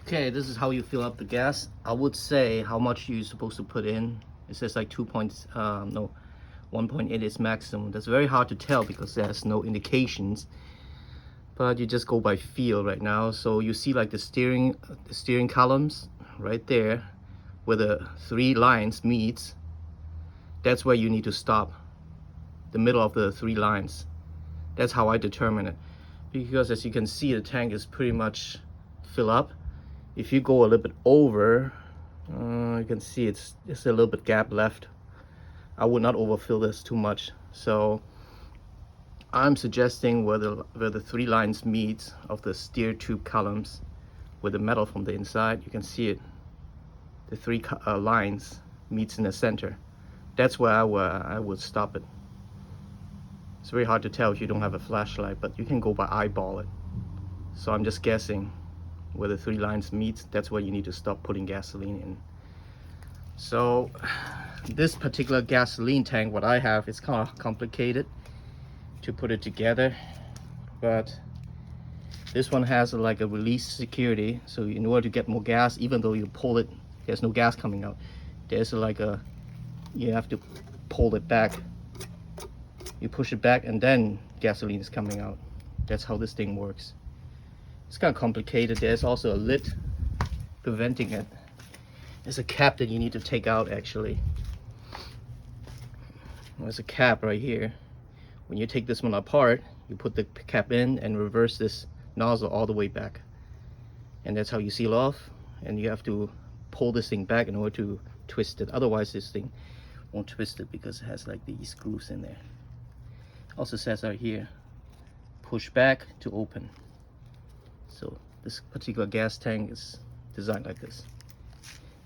Okay, this is how you fill up the gas. I would say how much you're supposed to put in. It says like 1.8 is maximum. That's very hard to tell because there's no indications, but you just go by feel right now. So you see like the steering columns right there where the 3 lines meets. That's where you need to stop, the middle of the 3 lines. That's how I determine it, because as you can see, the tank is pretty much fill up. If you go a little bit over, you can see it's just a little bit gap left. I would not overfill this too much. So I'm suggesting where the 3 lines meet of the steer tube columns with the metal from the inside, you can see it. The 3 lines meets in the center. That's where I would stop it. It's very hard to tell if you don't have a flashlight, but you can go by eyeball it. So I'm just guessing where the 3 lines meet, that's where you need to stop putting gasoline in. So this particular gasoline tank, what I have, is kind of complicated to put it together, but this one has like a release security. So in order to get more gas, even though you pull it, there's no gas coming out. There's like you have to pull it back. You push it back and then gasoline is coming out. That's how this thing works. It's kind of complicated. There's also a lid preventing it. There's a cap that you need to take out actually. There's a cap right here. When you take this one apart, you put the cap in and reverse this nozzle all the way back. And that's how you seal off. And you have to pull this thing back in order to twist it. Otherwise this thing won't twist it because it has like these grooves in there. Also says right here, push back to open. So this particular gas tank is designed like this.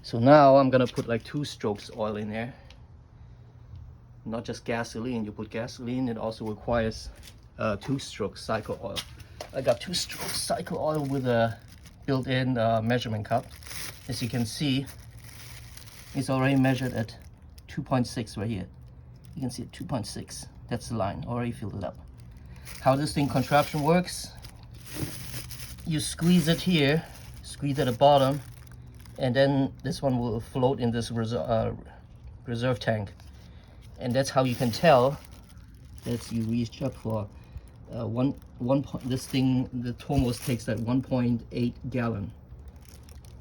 So now I'm gonna put like 2 strokes oil in there. Not just gasoline. You put gasoline, it also requires 2-stroke cycle oil. I got 2-stroke cycle oil with a built-in measurement cup. As you can see, it's already measured at 2.6 right here. You can see it 2.6. That's the line, already filled it up. How this thing contraption works, you squeeze it here, squeeze at the bottom, and then this one will float in this reserve tank. And that's how you can tell that you reach up for this thing, the Tomos takes like 1.8 gallon.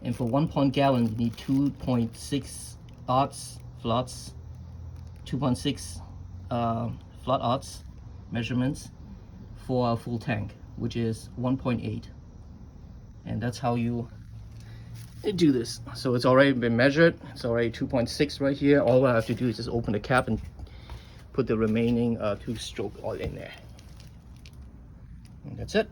And for 1 gallon, you need 2.6 odds flots, 2.6 flat odds measurements for a full tank, which is 1.8. And that's how you do this. So it's already been measured. It's already 2.6 right here. All I have to do is just open the cap and put the remaining 2-stroke oil in there. And that's it.